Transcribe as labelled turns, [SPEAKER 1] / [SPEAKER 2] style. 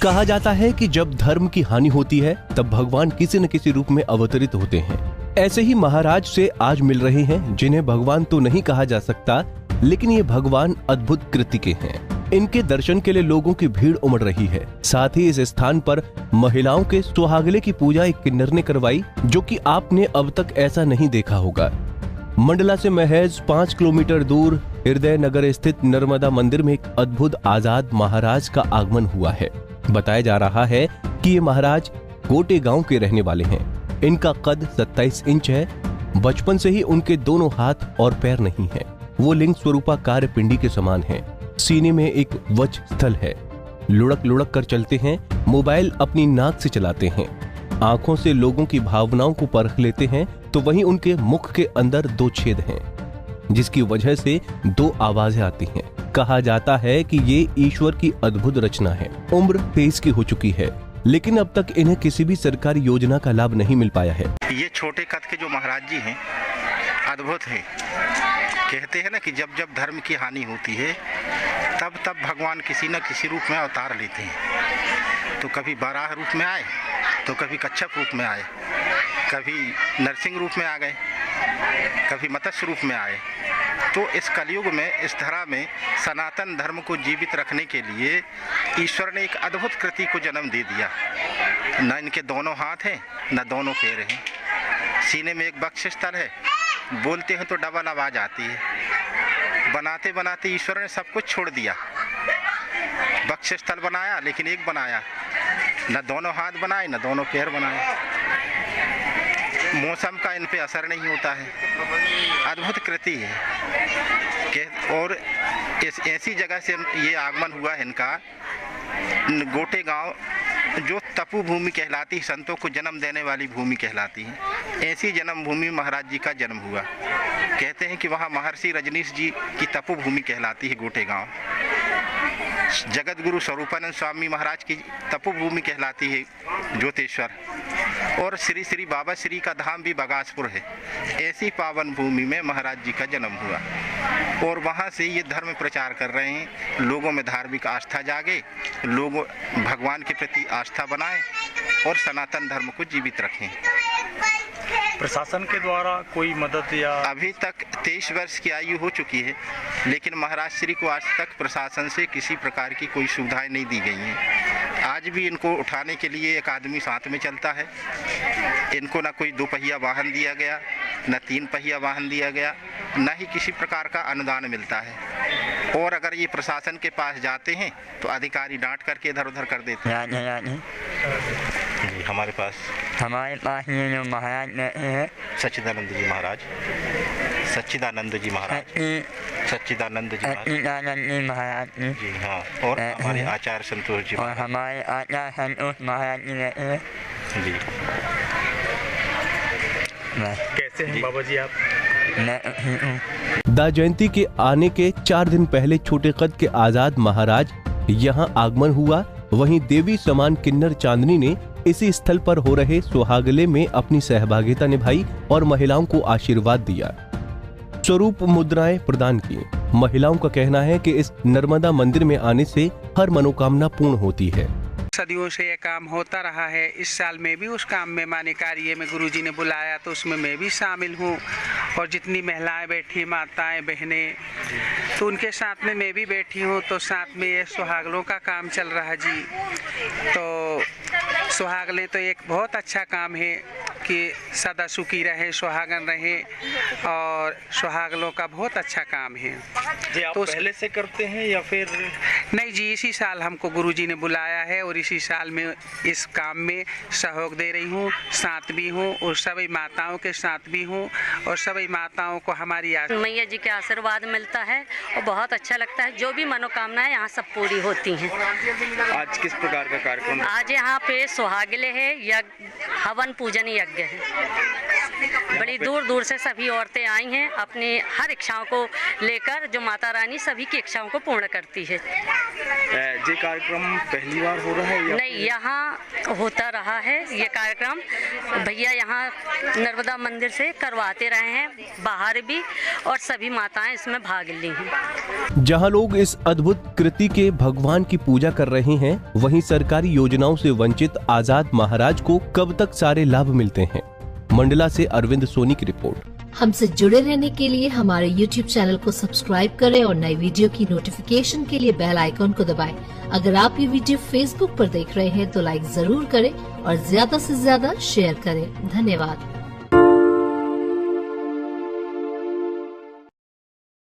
[SPEAKER 1] कहा जाता है कि जब धर्म की हानि होती है तब भगवान किसी न किसी रूप में अवतरित होते हैं। ऐसे ही महाराज से आज मिल रहे हैं जिन्हें भगवान तो नहीं कहा जा सकता, लेकिन ये भगवान अद्भुत कृति के हैं। इनके दर्शन के लिए लोगों की भीड़ उमड़ रही है। साथ ही इस स्थान पर महिलाओं के सुहागले की पूजा एक किन्नर ने करवाई, जो कि आपने अब तक ऐसा नहीं देखा होगा। मंडला से महज 5 किलोमीटर दूर हृदय नगर स्थित नर्मदा मंदिर में एक अद्भुत आजाद महाराज का आगमन हुआ है। बताया जा रहा है कि ये महाराज गोटे गांव के रहने वाले हैं। इनका कद 27 इंच है। बचपन से ही उनके दोनों हाथ और पैर नहीं है। वो लिंग स्वरूपाकार पिंडी के समान है। सीने में एक वक्ष स्थल है। लुढ़क लुढ़क कर चलते हैं। मोबाइल अपनी नाक से चलाते हैं। आंखों से लोगों की भावनाओं को परख लेते हैं, तो वहीं उनके मुख के अंदर 2 छेद हैं, जिसकी वजह से 2 आवाजें आती हैं। कहा जाता है कि ये ईश्वर की अद्भुत रचना है। उम्र 23 की हो चुकी है, लेकिन अब तक इन्हें किसी भी सरकारी योजना का लाभ नहीं मिल पाया है।
[SPEAKER 2] ये छोटे कद के जो महाराज जी हैं, अद्भुत है। कहते हैं ना कि जब जब धर्म की हानि होती है तब तब भगवान किसी न किसी रूप में अवतार लेते हैं। तो कभी बाराह रूप में आए, तो कभी कच्छप रूप में आए, कभी नरसिंह रूप में आ गए, कभी मत्स्य रूप में आए। तो इस कलयुग में, इस धरा में सनातन धर्म को जीवित रखने के लिए ईश्वर ने एक अद्भुत कृति को जन्म दे दिया। न इनके दोनों हाथ हैं, न दोनों पैर हैं। सीने में एक वक्ष स्थल है। बोलते हैं तो डबल आवाज आती है। बनाते बनाते ईश्वर ने सब कुछ छोड़ दिया। वक्ष स्थल बनाया, लेकिन एक बनाया। न दोनों हाथ बनाए, न दोनों पैर बनाए। मौसम का इन पे असर नहीं होता है। अद्भुत कृति है। और ऐसी जगह से ये आगमन हुआ है इनका। गोटे गांव जो तपु भूमि कहलाती है, संतों को जन्म देने वाली भूमि कहलाती है, ऐसी जन्म भूमि महाराज जी का जन्म हुआ। कहते हैं कि वहाँ महर्षि रजनीश जी की तपु भूमि कहलाती है गोटे गांव। जगत गुरु स्वरूपानंद स्वामी महाराज की तपु भूमि कहलाती है ज्योतेश्वर। और श्री श्री बाबा श्री का धाम भी बगासपुर है। ऐसी पावन भूमि में महाराज जी का जन्म हुआ और वहाँ से ये धर्म प्रचार कर रहे हैं। लोगों में धार्मिक आस्था जागे, लोग भगवान के प्रति आस्था बनाएं और सनातन धर्म को जीवित रखें।
[SPEAKER 3] प्रशासन के द्वारा कोई मदद या?
[SPEAKER 2] अभी तक 23 वर्ष की आयु हो चुकी है, लेकिन महाराज श्री को आज तक प्रशासन से किसी प्रकार की कोई सुविधाएं नहीं दी गई हैं। आज भी इनको उठाने के लिए एक आदमी साथ में चलता है। इनको ना कोई 2 पहिया वाहन दिया गया, न 3 पहिया वाहन दिया गया, न ही किसी प्रकार का अनुदान मिलता है। और अगर ये प्रशासन के पास जाते हैं तो अधिकारी डांट करके इधर उधर कर देते हैं। जी, हमारे पास
[SPEAKER 4] ये जो महाराज है
[SPEAKER 2] सच्चिदानंद जी महाराज, सच्चिदानंद जी महाराज, सच्चिदानंद जी
[SPEAKER 4] महाराज
[SPEAKER 2] जी, हाँ। और हमारे आचार्य संतोष जी,
[SPEAKER 4] और हमारे आचार्य संतोष महाराज
[SPEAKER 2] जी।
[SPEAKER 3] कैसे हैं बाबा जी आप?
[SPEAKER 1] दा जयंती के आने के 4 दिन पहले छोटे कद के आजाद महाराज यहाँ आगमन हुआ। वहीं देवी समान किन्नर चांदनी ने इसी स्थल पर हो रहे सुहागले में अपनी सहभागिता निभाई और महिलाओं को आशीर्वाद दिया, स्वरूप मुद्राएं प्रदान की। महिलाओं का कहना है कि इस नर्मदा मंदिर में आने से हर मनोकामना पूर्ण होती है।
[SPEAKER 5] सदियों से ये काम होता रहा है। इस साल में भी उस काम में माने कार्य में गुरुजी ने बुलाया तो उसमें मैं भी शामिल हूँ। और जितनी महिलाएं बैठी, माताएं, बहनें, तो उनके साथ में मैं भी बैठी हूँ। तो साथ में ये सुहागलों का काम चल रहा है जी। तो सुहागलें तो एक बहुत अच्छा काम है कि सदा सुखी रहे, सुहागन रहे, और सुहागलों का बहुत अच्छा काम है।
[SPEAKER 3] जी, आप तो पहले से करते हैं या फिर?
[SPEAKER 5] नहीं जी, इसी साल हमको गुरुजी ने बुलाया है और इसी साल में इस काम में सहयोग दे रही हूँ, साथ भी हूँ और सभी माताओं के साथ भी हूँ और सभी माताओं को हमारी
[SPEAKER 6] मैया जी के आशीर्वाद मिलता है और बहुत अच्छा लगता है। जो भी मनोकामनाएं यहाँ सब पूरी होती हैं।
[SPEAKER 3] आज किस प्रकार का कार्यक्रम?
[SPEAKER 6] आज यहाँ पे सुहागले है, यज्ञ, हवन पूजन यज्ञ है। बड़ी दूर दूर से सभी औरतें आई हैं अपनी हर इच्छाओं को लेकर, जो माता रानी सभी की इच्छाओं को पूर्ण करती है।
[SPEAKER 3] ये कार्यक्रम पहली बार हो रहा है या
[SPEAKER 6] नहीं, यहाँ होता रहा है ये कार्यक्रम। भैया यहाँ नर्मदा मंदिर से करवाते रहे हैं, बाहर भी, और सभी माताएं इसमें भाग ली हैं।
[SPEAKER 1] जहां लोग इस अद्भुत कृति के भगवान की पूजा कर रहे हैं, वहीं सरकारी योजनाओं से वंचित आजाद महाराज को कब तक सारे लाभ मिलते हैं? मंडला से अरविंद सोनी की रिपोर्ट।
[SPEAKER 7] हमसे जुड़े रहने के लिए हमारे YouTube चैनल को सब्सक्राइब करें और नई वीडियो की नोटिफिकेशन के लिए बेल आइकॉन को दबाएं। अगर आप ये वीडियो Facebook पर देख रहे हैं तो लाइक जरूर करें और ज्यादा से ज्यादा शेयर करें। धन्यवाद।